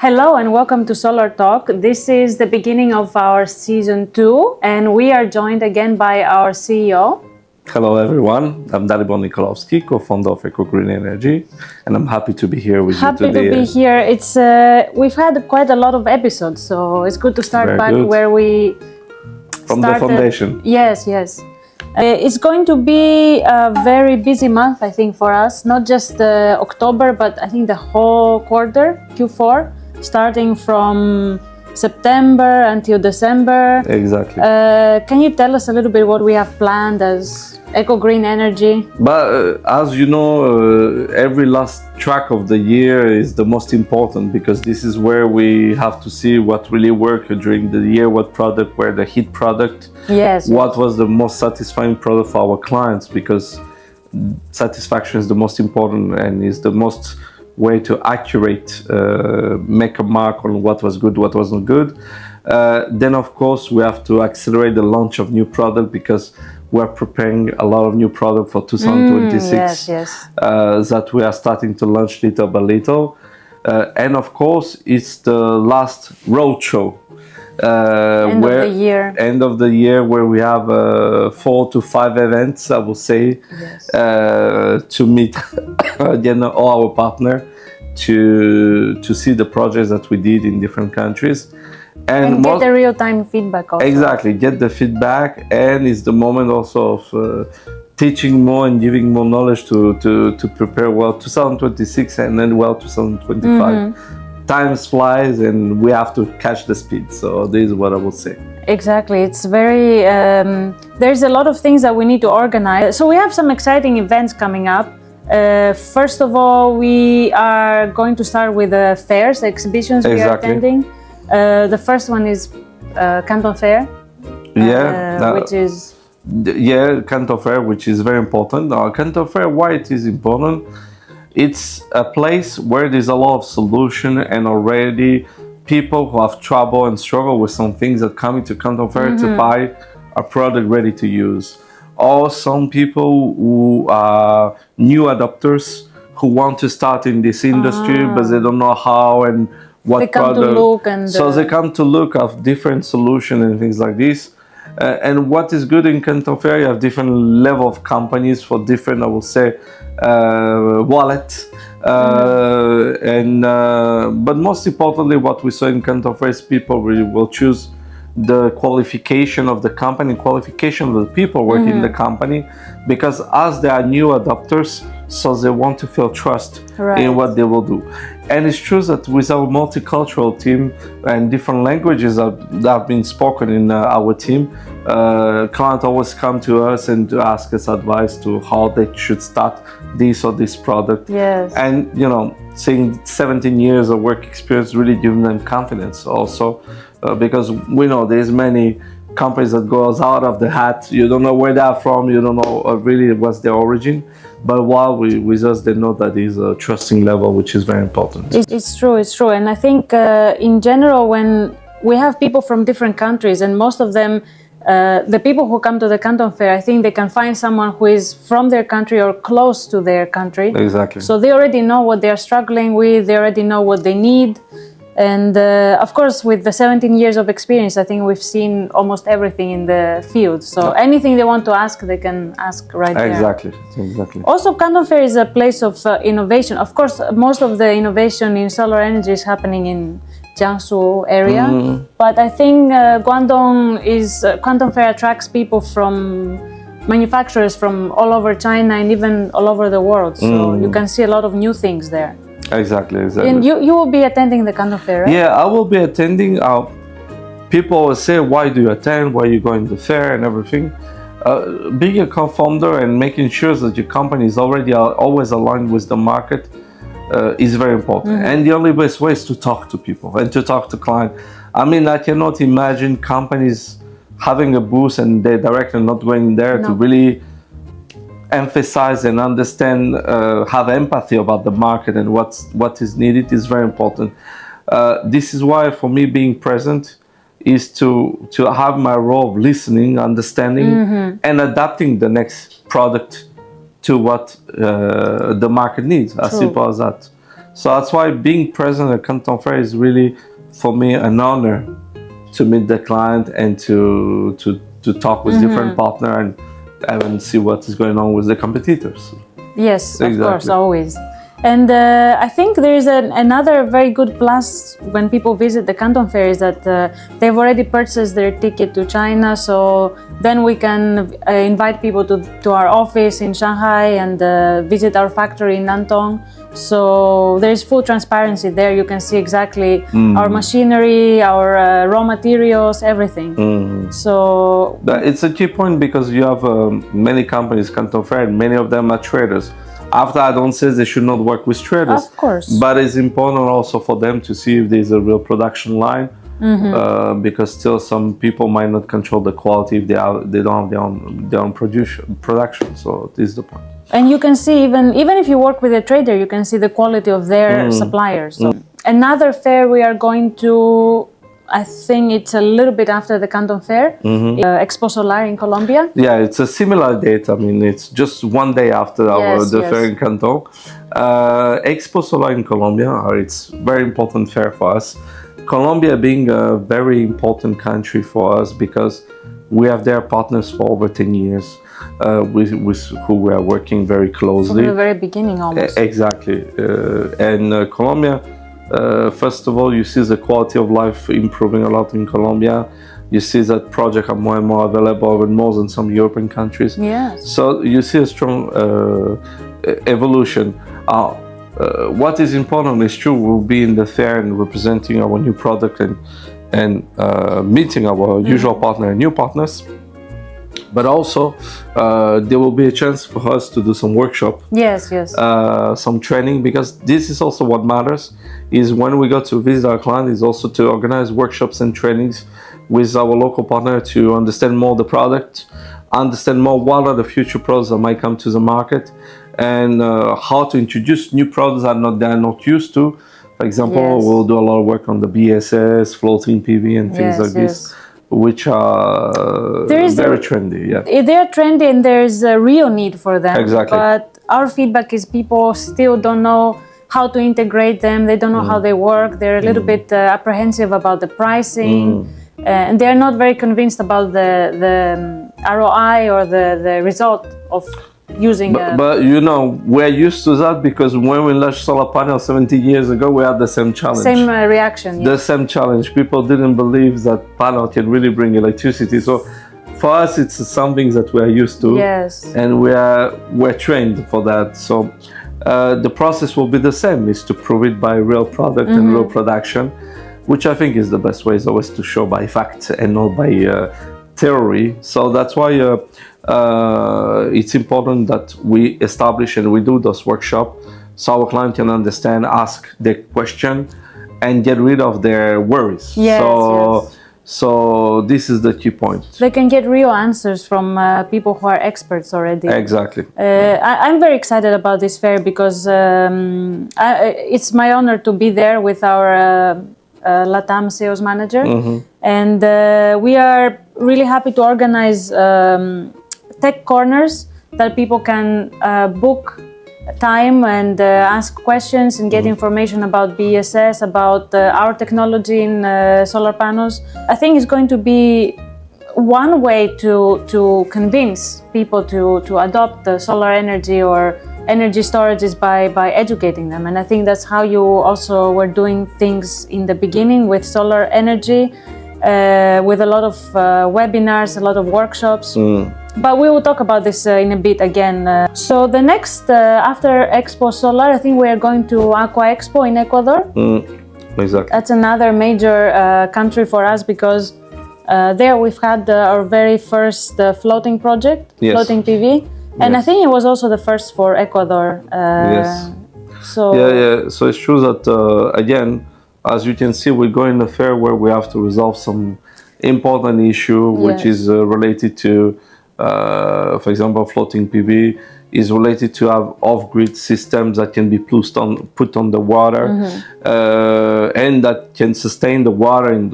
Hello and welcome to Solar Talk. This is the beginning of our season 2 and we are joined again by our CEO. Hello everyone, I'm Dalibor Nikolovsky, co-founder of Green Energy, and I'm happy to be here with you today. Happy to be here. It's we've had quite a lot of episodes, so it's good to start Very back good. where we From started. the foundation. Yes. It's going to be a very busy month, I think, for us. Not just October, but I think the whole quarter, Q4, starting from September until December. Exactly. Can you tell us a little bit what we have planned as Green Energy? But as you know, every last track of the year is the most important because this is where we have to see what really worked during the year, what product were the hit product, what was the most satisfying product for our clients, because satisfaction is the most important and is the most way to accurate make a mark on what was good, what wasn't good. Then of course we have to accelerate the launch of new product because we're preparing a lot of new product for 2026 that we are starting to launch little by little. And of course it's the last road show. End of the year where we have 4 to 5 events, I will say, to meet again all our partners, to see the projects that we did in different countries and get the real-time feedback also. Exactly, get the feedback, and it's the moment also of teaching more and giving more knowledge to prepare well 2026 and then well 2025. Time flies and we have to catch the speed, so this is what I will say. Exactly, it's very there's a lot of things that we need to organize, so we have some exciting events coming up. First of all, we are going to start with the fairs, exhibitions we are attending. The first one is Canton Fair, which is Canton Fair, which is very important. Canton Fair, why it is important? It's a place where there's a lot of solution, and already people who have trouble and struggle with some things that come into Canton Fair to buy a product ready to use. Or some people who are new adopters who want to start in this industry but they don't know how and what they come product. To look and so they come to look at different solutions and things like this. And what is good in Canton Fair, you have different level of companies for different, I will say, wallet. But most importantly, what we saw in Canton Fair is people really will choose the qualification of the company, qualification of the people working in the company, because as they are new adopters, so they want to feel trust in what they will do. And it's true that with our multicultural team and different languages that have been spoken in our team, clients always come to us and to ask us advice to how they should start this or this product. And you know, seeing 17 years of work experience really giving them confidence also, because we know there's many companies that goes out of the hat. You don't know where they're from, you don't know really what's their origin, but while with us they know that is a trusting level, which is very important. It's true, and I think in general when we have people from different countries, and most of them the people who come to the Canton Fair, I think they can find someone who is from their country or close to their country. Exactly. So they already know what they are struggling with, they already know what they need. And of course, with the 17 years of experience, I think we've seen almost everything in the field. So anything they want to ask, they can ask right there. Exactly. Also, Canton Fair is a place of innovation. Of course, most of the innovation in solar energy is happening in Jiangsu area. But I think Canton Fair attracts people from manufacturers from all over China and even all over the world. So you can see a lot of new things there. Exactly. And you will be attending the Canton Fair, right? Yeah, I will be attending. People always say, why do you attend? Why are you going to the fair and everything? Being a co-founder and making sure that your company is already always aligned with the market is very important. And the only best way is to talk to people and to talk to clients. I mean, I cannot imagine companies having a booth and their director not going there to really emphasize and understand, have empathy about the market and what is needed is very important. This is why for me being present is to have my role of listening, understanding and adapting the next product to what the market needs, as simple as that. So that's why being present at Canton Fair is really, for me, an honor to meet the client and to talk with different partners and see what is going on with the competitors. Yes, of course, always. And I think there is another very good plus when people visit the Canton Fair is that they've already purchased their ticket to China, so then we can invite people to our office in Shanghai and visit our factory in Nantong. So there is full transparency there. You can see exactly our machinery, our raw materials, everything. So it's a key point because you have many companies, Canton Fair, and many of them are traders. After I don't say they should not work with traders, of course, but it's important also for them to see if there's a real production line, because still some people might not control the quality if they don't have their own production. So this is the point. And you can see even if you work with a trader, you can see the quality of their suppliers. So another fair we are going to, I think it's a little bit after the Canton Fair, ExpoSolar in Colombia. Yeah, it's a similar date. I mean, it's just one day after the fair in Canton. ExpoSolar in Colombia, it's very important fair for us. Colombia being a very important country for us because we have their partners for over 10 years. With who we are working very closely. From the very beginning almost. Exactly. And Colombia, first of all, you see the quality of life improving a lot in Colombia. You see that projects are more and more available and more than some European countries. Yes. So you see a strong evolution. What is important is true, we'll be in the fair and representing our new product and meeting our usual partner and new partners. But also, there will be a chance for us to do some workshop. Yes. Some training, because this is also what matters, is when we go to visit our client, is also to organize workshops and trainings with our local partner to understand more the product, understand more what are the future products that might come to the market, and how to introduce new products that they're not used to. For example, we'll do a lot of work on the BSS, floating PV and things like this, which are very trendy. Yeah, they are trendy and there's a real need for them. Exactly. But our feedback is people still don't know how to integrate them. They don't know how they work. They're a little bit apprehensive about the pricing. And they're not very convinced about the ROI or the result of using. But you know, we're used to that because when we launched solar panels 70 years ago, we had the same challenge. Same reaction. The same challenge. People didn't believe that panel can really bring electricity. So for us, it's something that we're used to. Yes. And we're trained for that. So the process will be the same, is to prove it by real product and real production, which I think is the best way, is always to show by fact and not by theory. So that's why it's important that we establish and we do those workshops so our client can understand, ask the question, and get rid of their worries. So this is the key point. They can get real answers from people who are experts already. Exactly. I'm very excited about this fair because it's my honor to be there with our LATAM sales manager. And we are really happy to organize tech corners that people can book time and ask questions and get information about BSS, about our technology in solar panels. I think it's going to be one way to convince people to adopt the solar energy or energy storage is by educating them. And I think that's how you also were doing things in the beginning with solar energy, with a lot of webinars, a lot of workshops. But we will talk about this in a bit again. So the next, after ExpoSolar, I think we are going to Aqua Expo in Ecuador. Exactly. That's another major country for us because there we've had our very first floating project, floating PV. And I think it was also the first for Ecuador. So So it's true that, again, as you can see, we're going to a fair where we have to resolve some important issue, which is related to, for example, floating PV is related to have off-grid systems that can be put on the water and that can sustain the water in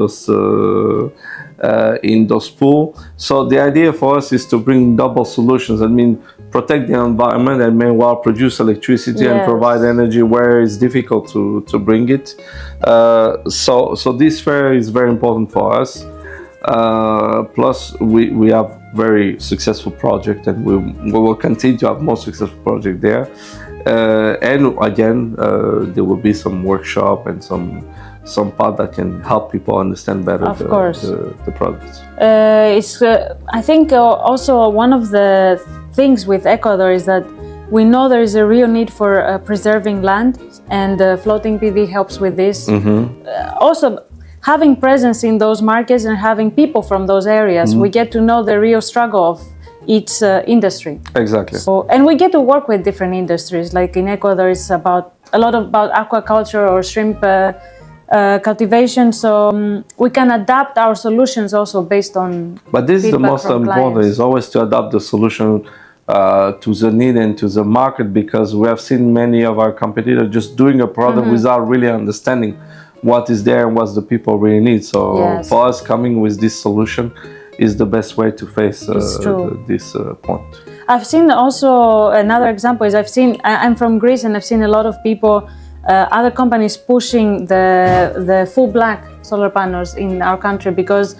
those pools. So the idea for us is to bring double solutions. I mean, protect the environment and meanwhile produce electricity and provide energy where it's difficult to bring it. So this fair is very important for us. Plus, we have very successful project, and we will continue to have more successful project there. And again, there will be some workshop and some part that can help people understand better the products. It's I think also one of the things with Ecuador is that we know there is a real need for preserving land, and floating PV helps with this. Also, having presence in those markets and having people from those areas, we get to know the real struggle of each industry. Exactly. So, and we get to work with different industries. Like in Ecuador, it's about aquaculture or shrimp cultivation. So we can adapt our solutions also based on. But this is the most important: is always to adapt the solution to the need and to the market, because we have seen many of our competitors just doing a product without really understanding what is there and what the people really need. So for us, coming with this solution is the best way to face this point. I've seen also another example is I'm from Greece, and I've seen a lot of people, other companies pushing the full black solar panels in our country because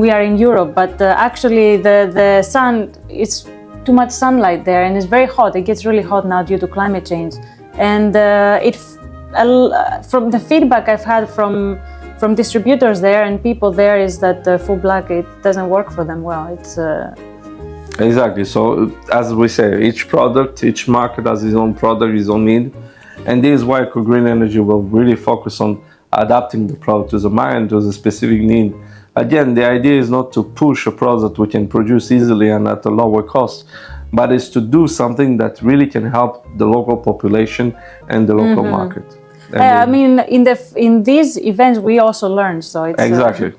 we are in Europe, but actually the sun, it's too much sunlight there and it's very hot. It gets really hot now due to climate change. And from the feedback I've had from distributors there and people there is that full black, it doesn't work for them well. It's Exactly. So as we say, each product, each market has its own product, its own need. And this is why Green Energy will really focus on adapting the product to the market, to the specific need. Again, the idea is not to push a product we can produce easily and at a lower cost, but it's to do something that really can help the local population and the local market. I mean, in these events, we also learn. So it's exactly.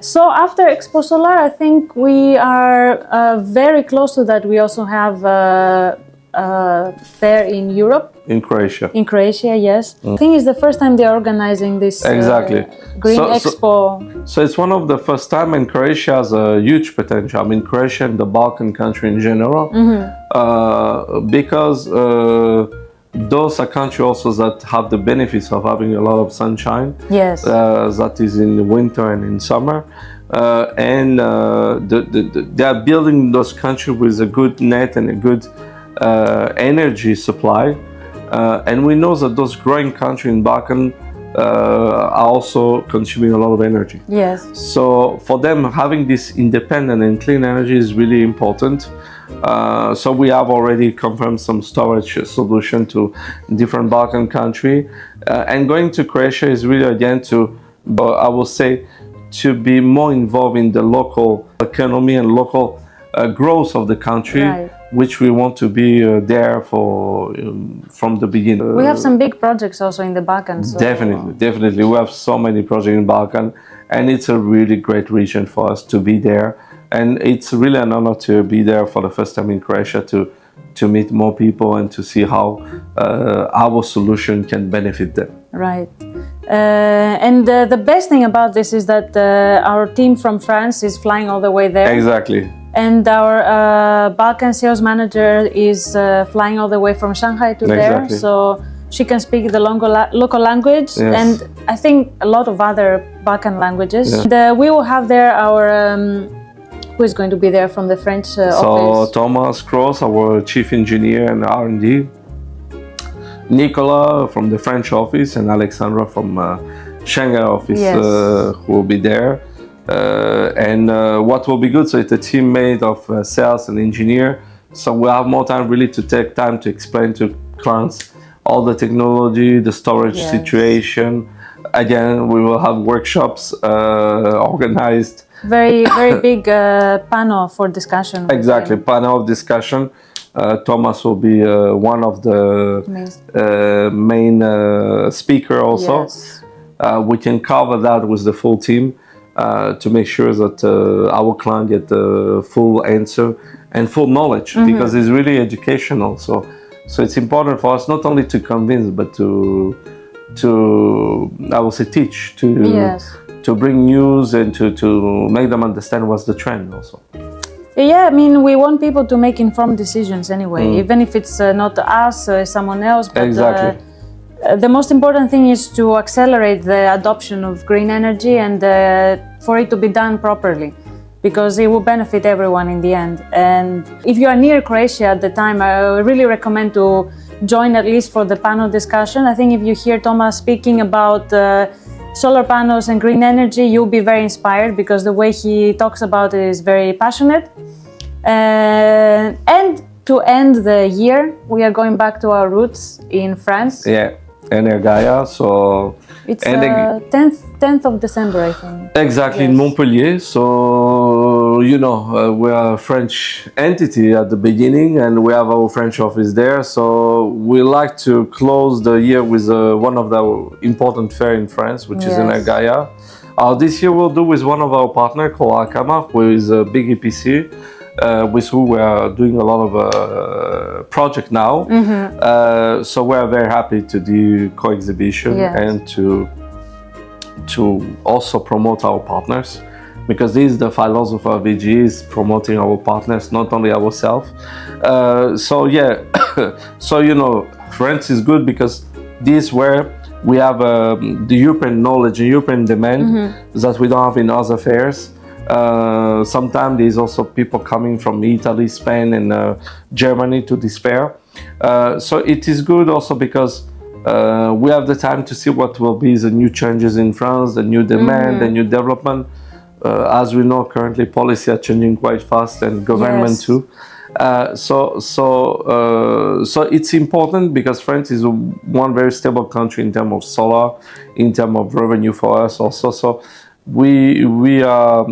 So after ExpoSolar, I think we are very close to that. We also have a fair in Europe. In Croatia. In Croatia, yes. I think it's the first time they're organizing this Green Expo. So it's one of the first time, and Croatia has a huge potential. I mean, Croatia and the Balkan country in general, because those are countries also that have the benefits of having a lot of sunshine. Yes. That is in the winter and in summer. And they are building those countries with a good net and a good energy supply. And we know that those growing countries in Balkan are also consuming a lot of energy. Yes. So for them, having this independent and clean energy is really important. So we have already confirmed some storage solution to different Balkan country. And going to Croatia is really again to, I will say, to be more involved in the local economy and local growth of the country. Right. Which we want to be there for from the beginning. We have some big projects also in the Balkans. So. Definitely. We have so many projects in Balkan, and it's a really great region for us to be there. And it's really an honor to be there for the first time in Croatia to meet more people and to see how our solution can benefit them. Right. And the best thing about this is that our team from France is flying all the way there. Exactly. And our Balkan sales manager is flying all the way from Shanghai to there, so she can speak the local language, and I think a lot of other Balkan languages. Yeah. And, we will have there our, who is going to be there from the French office? So Thomas Cross, our chief engineer and R&D, Nicola from the French office, and Alexandra from Shanghai office who will be there. And what will be good, so it's a team made of sales and engineer, so we'll have more time really to take time to explain to clients all the technology, the storage situation. Again, we will have workshops organized. Very big panel for discussion. Exactly, panel of discussion. Thomas will be one of the main speaker also. Yes. We can cover that with the full team. To make sure that our client get the full answer and full knowledge, because it's really educational. So it's important for us not only to convince, but to I will say teach, to bring news and to make them understand what's the trend also. Yeah, I mean, we want people to make informed decisions anyway, even if it's not us, someone else. But Exactly. The most important thing is to accelerate the adoption of green energy and for it to be done properly, because it will benefit everyone in the end. And if you are near Croatia at the time, I really recommend to join at least for the panel discussion. I think if you hear Thomas speaking about solar panels and green energy, you'll be very inspired, because the way he talks about it is very passionate. And to end the year, we are going back to our roots in France. Yeah, EnerGaia. So It's 10th of December, I think. exactly, in Yes. Montpellier. So, we are a French entity at the beginning, and we have our French office there. So we like to close the year with one of the important fair in France, which is Yes. EnerGaia. This year we'll do with one of our partners called Alcama, who is a big EPC, with who we are doing a lot of project now. So we are very happy to do co-exhibition Yes. and to also promote our partners, because this is the philosophy of EG, is promoting our partners, not only ourselves. So France is good because this is where we have the European knowledge and European demand that we don't have in other fairs. Sometimes there's also people coming from Italy, Spain, and Germany to this fair. So it is good also because we have the time to see what will be the new changes in France, the new demand, the new development. As we know, currently policy are changing quite fast, and government Yes. too. So it's important because France is one very stable country in terms of solar, in terms of revenue for us also. So we are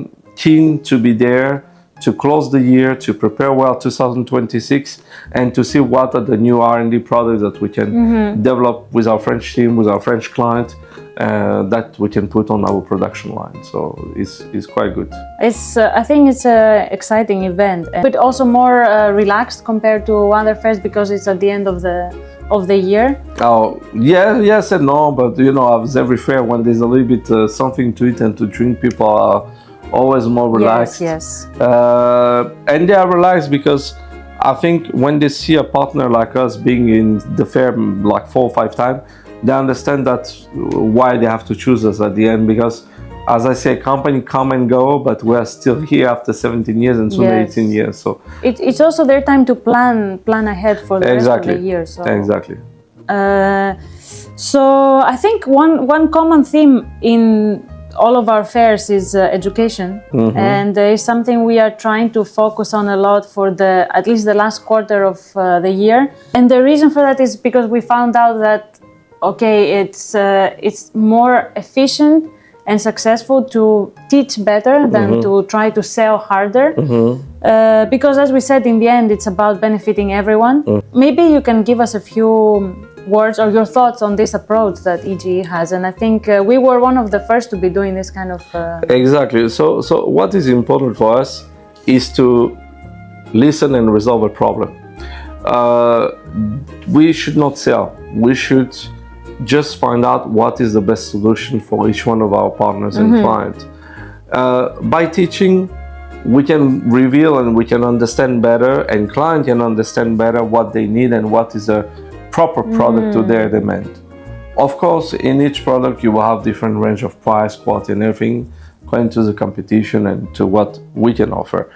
keen to be there to close the year, to prepare well 2026, and to see what are the new R&D products that we can develop with our French team, with our French client, that we can put on our production line. So it's quite good. I think it's an exciting event, but also more relaxed compared to other fairs, because it's at the end of the year. Oh, yeah, yes and no, but as every fair, when there's a little bit something to eat and to drink, people are always more relaxed. Yes. And they are relaxed because I think when they see a partner like us being in the fair like 4 or 5 times, they understand that's why they have to choose us at the end, because as I say, company come and go, but we are still here after 17 years and soon Yes. 18 years. So It's also their time to plan ahead for the rest of the year. So. Exactly. So I think one common theme in all of our fairs is education, and is something we are trying to focus on a lot for at least the last quarter of the year. And the reason for that is because we found out that it's more efficient and successful to teach better than to try to sell harder. Because as we said, in the end, it's about benefiting everyone. Maybe you can give us a few words or your thoughts on this approach that EGE has. And I think we were one of the first to be doing this kind of... Exactly. So what is important for us is to listen and resolve a problem. We should not sell. We should just find out what is the best solution for each one of our partners and clients. By teaching, we can reveal and we can understand better, and client can understand better what they need and what is a proper product to their demand. Of course, in each product you will have different range of price, quality, and everything according to the competition and to what we can offer.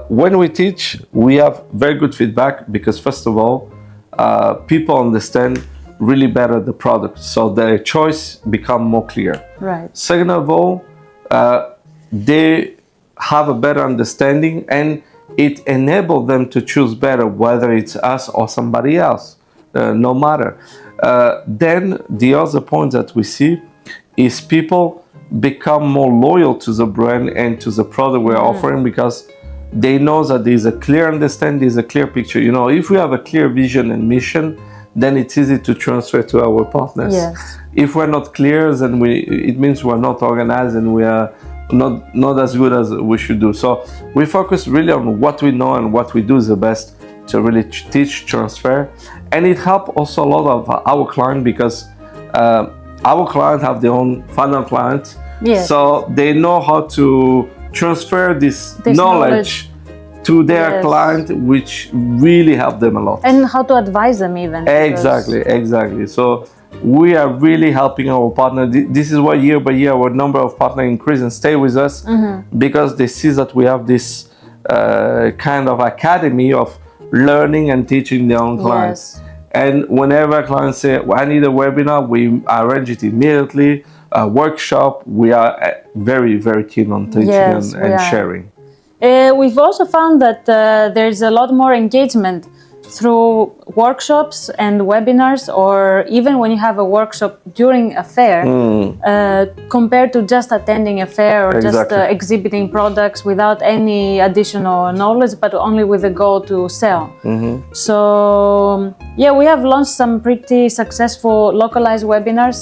When we teach, we have very good feedback because first of all, people understand really better the product, so their choice become more clear. Right. Second of all, they have a better understanding and it enables them to choose better, whether it's us or somebody else, no matter. Then the other point that we see is people become more loyal to the brand and to the product we're offering because they know that there's a clear understanding, there's a clear picture. If we have a clear vision and mission, then it's easy to transfer to our partners. Yes. If we're not clear, then it means we're not organized and we are not as good as we should do. So we focus really on what we know and what we do is the best to really teach, transfer. And it helps also a lot of our client because our clients have their own final client. Yes. So they know how to transfer this knowledge to their Yes. client, which really helped them a lot. And how to advise them even. Exactly. So we are really helping our partner. This is why year by year our number of partners increase and stay with us, because they see that we have this kind of academy of learning and teaching their own clients. Yes. And whenever clients say, well, I need a webinar, we arrange it immediately. A workshop, we are very, very keen on teaching Yes, and we are. sharing. We've also found that there's a lot more engagement through workshops and webinars, or even when you have a workshop during a fair, compared to just attending a fair or just Exactly. exhibiting products without any additional knowledge, but only with the goal to sell. So yeah, we have launched some pretty successful localized webinars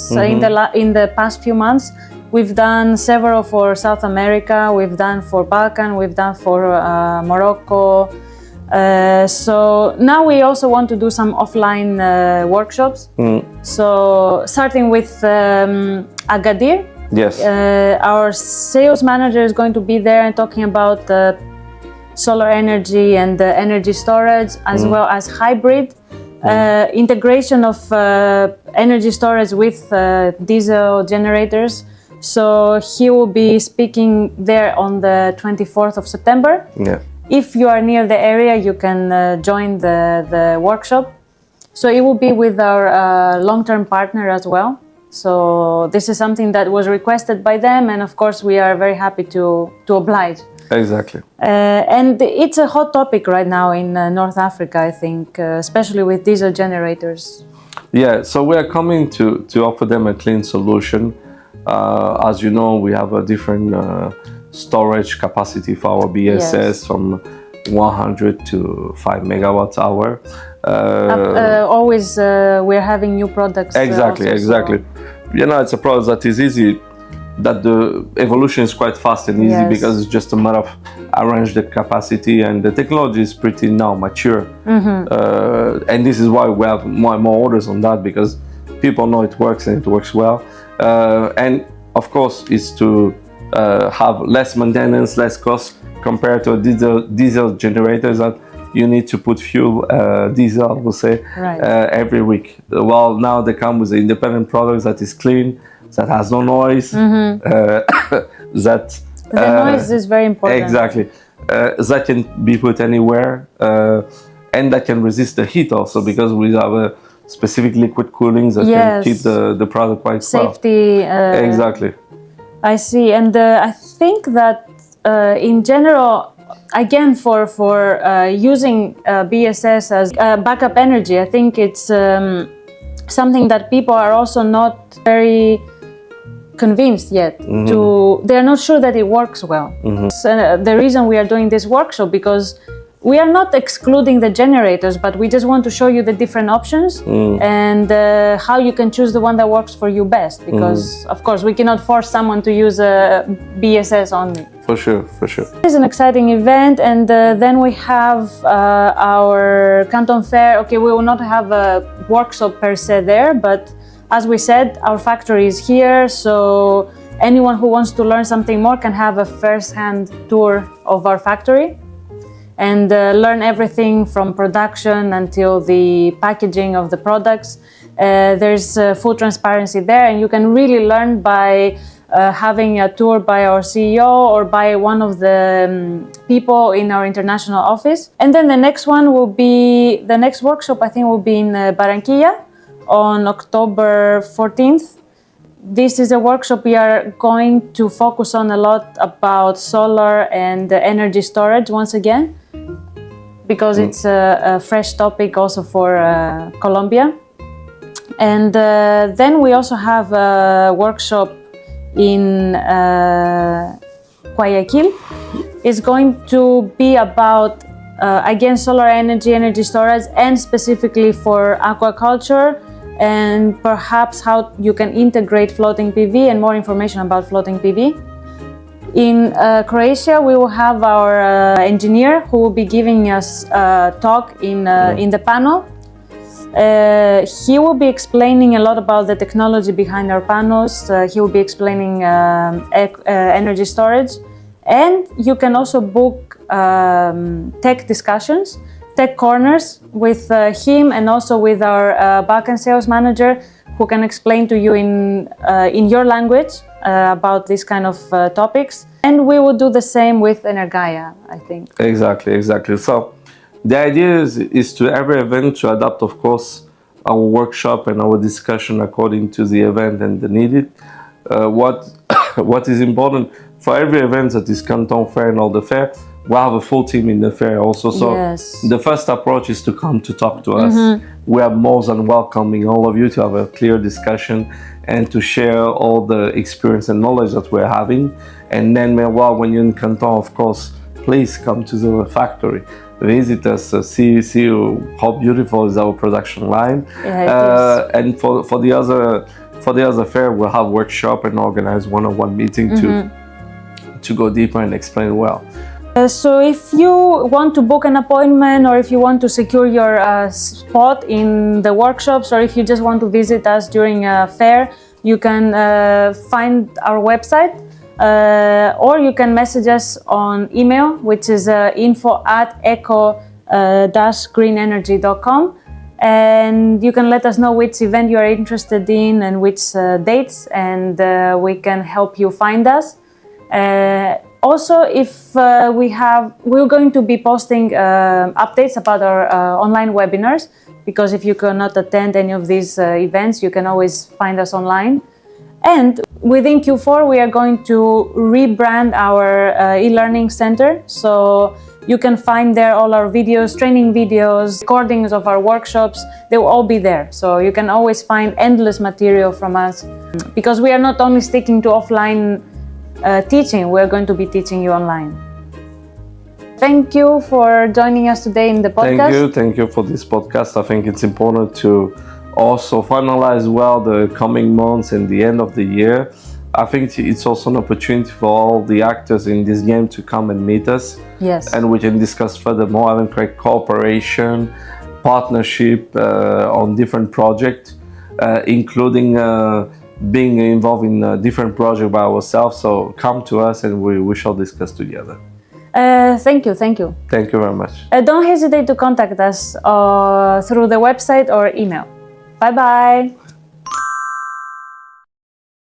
in the past few months. We've done several for South America, we've done for Balkan, we've done for Morocco. So now we also want to do some offline workshops. So starting with Agadir, Yes. our sales manager is going to be there and talking about solar energy and energy storage, as well as hybrid integration of energy storage with diesel generators. So he will be speaking there on the 24th of September. Yeah. If you are near the area, you can join the workshop. So it will be with our long-term partner as well. So this is something that was requested by them, and of course we are very happy to oblige. Exactly. And it's a hot topic right now in North Africa, I think, especially with diesel generators. Yeah, so we are coming to offer them a clean solution. As you know, we have a different storage capacity for our BSS, Yes. from 100 to 5 megawatts hour. Always we're having new products. Exactly. You know, it's a product that is easy, that the evolution is quite fast and easy, Yes. because it's just a matter of arrange the capacity, and the technology is pretty now mature. And this is why we have more and more orders on that, because people know it works and it works well. And of course, it's to have less maintenance, less cost compared to diesel generators that you need to put fuel, diesel, we'll say, Right. every week. Well, now they come with an independent product that is clean, that has no noise, that The noise is very important. exactly, that can be put anywhere, and that can resist the heat also, because we have a specific liquid cooling that can Yes. keep the product quite Safety. well. Exactly. I see, and I think that in general, again, for using BSS as backup energy, I think it's something that people are also not very convinced yet. They're not sure that it works well. So, the reason we are doing this workshop, because we are not excluding the generators, but we just want to show you the different options and how you can choose the one that works for you best. Because, of course, we cannot force someone to use a BSS only. For sure. It's an exciting event, and then we have our Canton Fair. Okay, we will not have a workshop per se there, but as we said, our factory is here, so anyone who wants to learn something more can have a first-hand tour of our factory and learn everything from production until the packaging of the products. There's full transparency there, and you can really learn by having a tour by our CEO or by one of the people in our international office. And then the next workshop I think will be in Barranquilla on October 14th. This is a workshop we are going to focus on a lot about solar and energy storage once again, because it's a fresh topic also for Colombia. And then we also have a workshop in Guayaquil. It's going to be about, again, solar energy storage, and specifically for aquaculture, and perhaps how you can integrate floating PV and more information about floating PV. In Croatia, we will have our engineer who will be giving us a talk in the panel. He will be explaining a lot about the technology behind our panels. He will be explaining energy storage, And you can also book tech discussions, tech corners with him and also with our Balkan sales manager, who can explain to you in your language about these kind of topics. And we will do the same with EnerGaia, I think. Exactly. So the idea is to every event to adapt, of course, our workshop and our discussion according to the event and the needed. What is important for every event that is Canton Fair and all the fair, we have a full team in the fair also. So yes. The first approach is to come to talk to us. We are more than welcoming all of you to have a clear discussion and to share all the experience and knowledge that we're having. And then meanwhile, when you're in Canton, of course, please come to the factory, visit us, see how beautiful is our production line. Yeah, and for the other fair, we'll have workshop and organize one-on-one meeting to go deeper and explain well. So if you want to book an appointment, or if you want to secure your spot in the workshops, or if you just want to visit us during a fair, you can find our website, or you can message us on email, which is info@eco-greenenergy.com, and you can let us know which event you are interested in and which dates, and we can help you find us. Also, if we're going to be posting updates about our online webinars, because if you cannot attend any of these events, you can always find us online. And within Q4, we are going to rebrand our e-learning center. So you can find there all our videos, training videos, recordings of our workshops. They will all be there. So you can always find endless material from us, because we are not only sticking to offline teaching, we're going to be teaching you online. Thank you for joining us today in the podcast. Thank you for this podcast. I think it's important to also finalize well the coming months and the end of the year. I think it's also an opportunity for all the actors in this game to come and meet us. Yes. And we can discuss furthermore and create cooperation, partnership on different projects, including being involved in different projects by ourselves. So come to us and we shall discuss together. Thank you. Thank you very much. Don't hesitate to contact us through the website or email. Bye-bye.